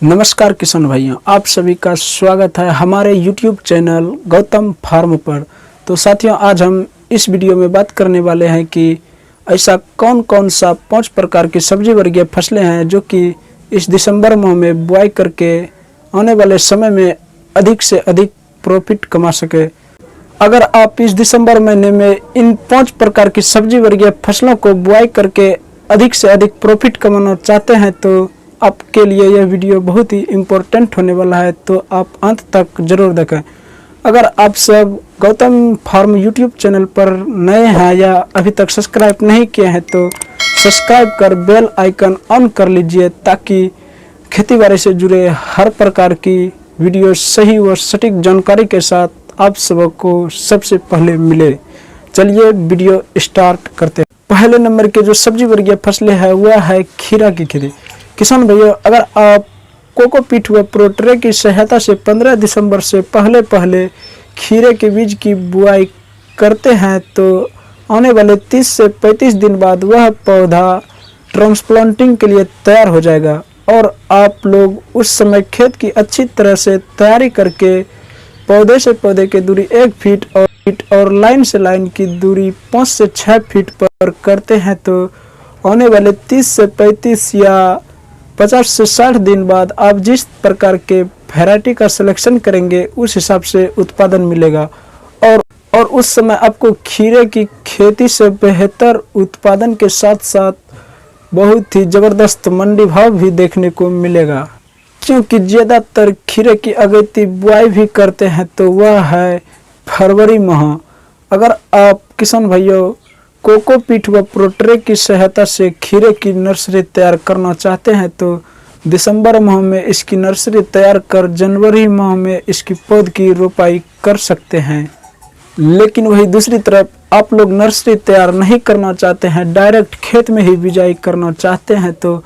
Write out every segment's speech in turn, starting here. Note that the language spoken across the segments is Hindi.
नमस्कार किसान भाइयों, आप सभी का स्वागत है हमारे YouTube चैनल गौतम फार्म पर। तो साथियों, आज हम इस वीडियो में बात करने वाले हैं कि ऐसा कौन कौन सा 5 प्रकार की सब्जी वर्गीय फसलें हैं जो कि इस दिसंबर माह में बुआई करके आने वाले समय में अधिक से अधिक प्रॉफिट कमा सके। अगर आप इस दिसंबर महीने में इन 5 प्रकार की सब्जी वर्गीय फसलों को बुआई करके अधिक से अधिक प्रॉफिट कमाना चाहते हैं तो आपके लिए यह वीडियो बहुत ही इम्पोर्टेंट होने वाला है, तो आप अंत तक जरूर देखें। अगर आप सब गौतम फार्म यूट्यूब चैनल पर नए हैं या अभी तक सब्सक्राइब नहीं किए हैं तो सब्सक्राइब कर बेल आइकन ऑन कर लीजिए ताकि खेतीबाड़ी से जुड़े हर प्रकार की वीडियो सही और सटीक जानकारी के साथ आप सबको सबसे पहले मिले। चलिए वीडियो स्टार्ट करते हैं। पहले नंबर के जो सब्जी वर्गीय फसलें हैं वह है खीरा की खेती। किसान भाइयों, अगर आप कोकोपीट व प्रोट्रे की सहायता से 15 दिसंबर से पहले खीरे के बीज की बुआई करते हैं तो आने वाले 30 से 35 दिन बाद वह पौधा ट्रांसप्लांटिंग के लिए तैयार हो जाएगा और आप लोग उस समय खेत की अच्छी तरह से तैयारी करके पौधे से पौधे की दूरी 1 फीट और लाइन से लाइन की दूरी 5 से 6 फीट पर करते हैं तो आने वाले 30 से 35 या 50 से 60 दिन बाद आप जिस प्रकार के वैरायटी का सिलेक्शन करेंगे उस हिसाब से उत्पादन मिलेगा और उस समय आपको खीरे की खेती से बेहतर उत्पादन के साथ साथ बहुत ही ज़बरदस्त मंडी भाव भी देखने को मिलेगा। क्योंकि ज़्यादातर खीरे की अगेती बुआई भी करते हैं तो वह है फरवरी माह। अगर आप किसान भाइयों कोकोपीट व प्रोट्रे की सहायता से खीरे की नर्सरी तैयार करना चाहते हैं तो दिसंबर माह में इसकी नर्सरी तैयार कर जनवरी माह में इसकी पौध की रोपाई कर सकते हैं। लेकिन वही दूसरी तरफ आप लोग नर्सरी तैयार नहीं करना चाहते हैं, डायरेक्ट खेत में ही बिजाई करना चाहते हैं तो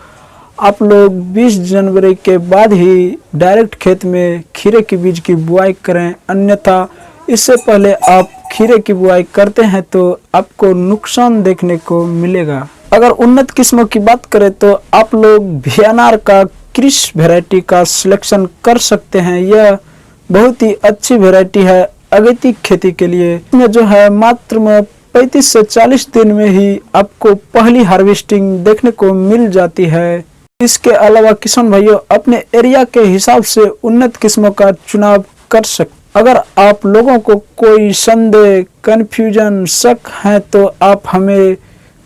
आप लोग 20 जनवरी के बाद ही डायरेक्ट खेत में खीरे के बीज की बुआई करें। अन्यथा इससे पहले आप खीरे की बुआई करते हैं तो आपको नुकसान देखने को मिलेगा। अगर उन्नत किस्मों की बात करें तो आप लोग वीएनआर का क्रिस वैरायटी का सिलेक्शन कर सकते हैं। यह बहुत ही अच्छी वैरायटी है अगेती खेती के लिए। इसमें जो है मात्र 35 से 40 दिन में ही आपको पहली हार्वेस्टिंग देखने को मिल जाती है। इसके अलावा किसान भाइयों अपने एरिया के हिसाब से उन्नत किस्मों का चुनाव कर सकते। अगर आप लोगों को कोई संदेह, कन्फ्यूजन, शक है तो आप हमें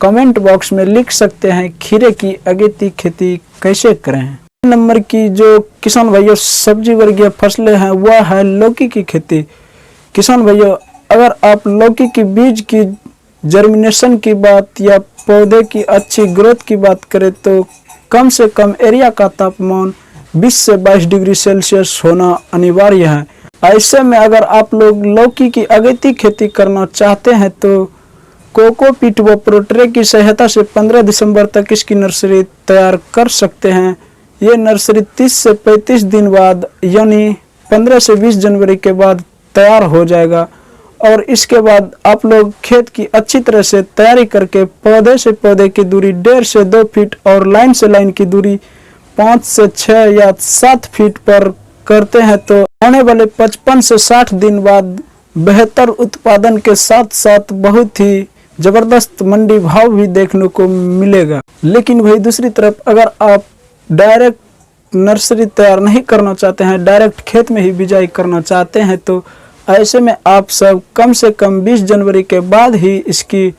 कमेंट बॉक्स में लिख सकते हैं खीरे की अगेती खेती कैसे करें। नंबर की जो किसान भाइयों सब्जी वर्गीय फसलें हैं वह है लौकी की खेती। किसान भाइयों, अगर आप लौकी की बीज की जर्मिनेशन की बात या पौधे की अच्छी ग्रोथ की बात करें तो कम से कम एरिया का तापमान 20 से 22 डिग्री सेल्सियस होना अनिवार्य है। ऐसे में अगर आप लोग लौकी की अगेती खेती करना चाहते हैं तो कोकोपीट व प्रोट्रे की सहायता से 15 दिसंबर तक इसकी नर्सरी तैयार कर सकते हैं। ये नर्सरी 30 से 35 दिन बाद यानी 15 से 20 जनवरी के बाद तैयार हो जाएगा और इसके बाद आप लोग खेत की अच्छी तरह से तैयारी करके पौधे से पौधे की दूरी 1.5 से 2 फीट और लाइन से लाइन की दूरी 5 से 6 या 7 फीट पर करते हैं तो आने वाले 55 से 60 दिन बाद बेहतर उत्पादन के साथ साथ बहुत ही जबरदस्त मंडी भाव भी देखने को मिलेगा। लेकिन वही दूसरी तरफ अगर आप डायरेक्ट नर्सरी तैयार नहीं करना चाहते हैं, डायरेक्ट खेत में ही बिजाई करना चाहते हैं तो ऐसे में आप सब कम से कम 20 जनवरी के बाद ही इसकी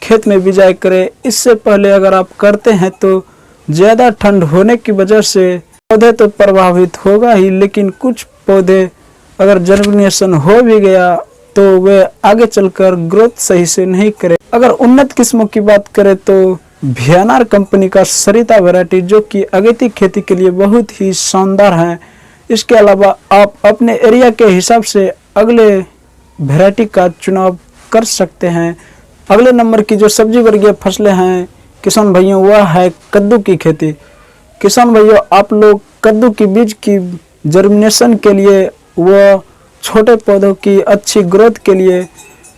खेत में बिजाई करें। इससे पहले अगर आप करते हैं तो ज़्यादा ठंड होने की वजह से पौधे तो प्रभावित होगा ही, लेकिन कुछ पौधे अगर जर्मिनेशन हो भी गया तो वे आगे चलकर ग्रोथ सही से नहीं करे। अगर उन्नत किस्मों की बात करें तो वीएनआर कंपनी का सरिता वैरायटी जो कि अगेती खेती के लिए बहुत ही शानदार है। इसके अलावा आप अपने एरिया के हिसाब से अगले वैरायटी का चुनाव कर सकते हैं। अगले नंबर की जो सब्जी वर्गीय फसलें हैं किसान भाइयों वह है कद्दू की खेती। किसान भाइयों आप लोग कद्दू की बीज की जर्मिनेशन के लिए व छोटे पौधों की अच्छी ग्रोथ के लिए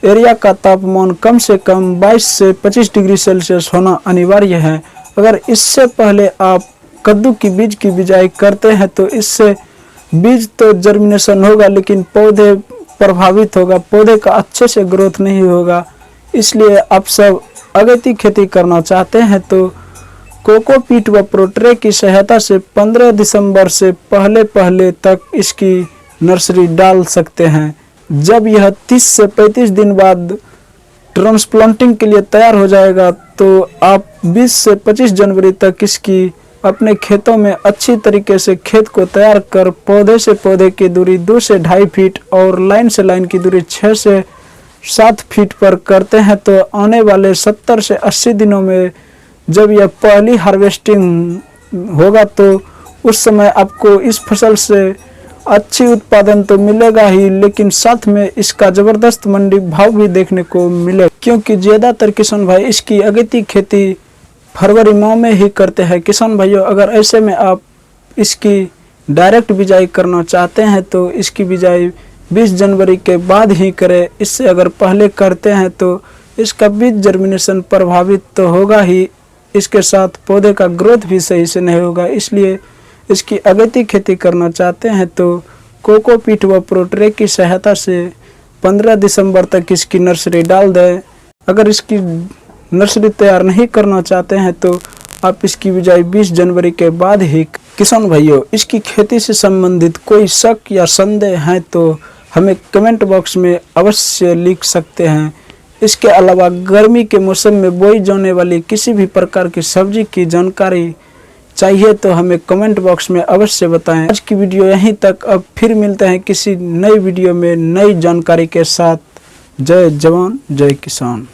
एरिया का तापमान कम से कम 22 से 25 डिग्री सेल्सियस होना अनिवार्य है। अगर इससे पहले आप कद्दू की बीज की बिजाई करते हैं तो इससे बीज तो जर्मिनेशन होगा लेकिन पौधे प्रभावित होगा, पौधे का अच्छे से ग्रोथ नहीं होगा। इसलिए आप सब अगेती खेती करना चाहते हैं तो कोकोपीट व प्रोट्रे की सहायता से 15 दिसंबर से पहले तक इसकी नर्सरी डाल सकते हैं। जब यह 30 से 35 दिन बाद ट्रांसप्लांटिंग के लिए तैयार हो जाएगा तो आप 20 से 25 जनवरी तक इसकी अपने खेतों में अच्छी तरीके से खेत को तैयार कर पौधे से पौधे की दूरी 2 से 2.5 फीट और लाइन से लाइन की दूरी 6 से 7 फीट पर करते हैं तो आने वाले 70 से 80 दिनों में जब यह पहली हार्वेस्टिंग होगा तो उस समय आपको इस फसल से अच्छी उत्पादन तो मिलेगा ही, लेकिन साथ में इसका ज़बरदस्त मंडी भाव भी देखने को मिलेगा, क्योंकि ज़्यादातर किसान भाई इसकी अगेती खेती फरवरी माह में ही करते हैं। किसान भाइयों, अगर ऐसे में आप इसकी डायरेक्ट बिजाई करना चाहते हैं तो इसकी बिजाई 20 जनवरी के बाद ही करें। इससे अगर पहले करते हैं तो इसका बीज जर्मिनेशन प्रभावित तो होगा ही, इसके साथ पौधे का ग्रोथ भी सही से नहीं होगा। इसलिए इसकी अगेती खेती करना चाहते हैं तो कोकोपीट व प्रोट्रे की सहायता से 15 दिसंबर तक इसकी नर्सरी डाल दें। अगर इसकी नर्सरी तैयार नहीं करना चाहते हैं तो आप इसकी बिजाई 20 जनवरी के बाद ही। किसान भाइयों, इसकी खेती से संबंधित कोई शक या संदेह है तो हमें कमेंट बॉक्स में अवश्य लिख सकते हैं। इसके अलावा गर्मी के मौसम में बोई जाने वाली किसी भी प्रकार की सब्जी की जानकारी चाहिए तो हमें कमेंट बॉक्स में अवश्य बताएं। आज की वीडियो यहीं तक, अब फिर मिलते हैं किसी नई वीडियो में नई जानकारी के साथ। जय जवान जय किसान।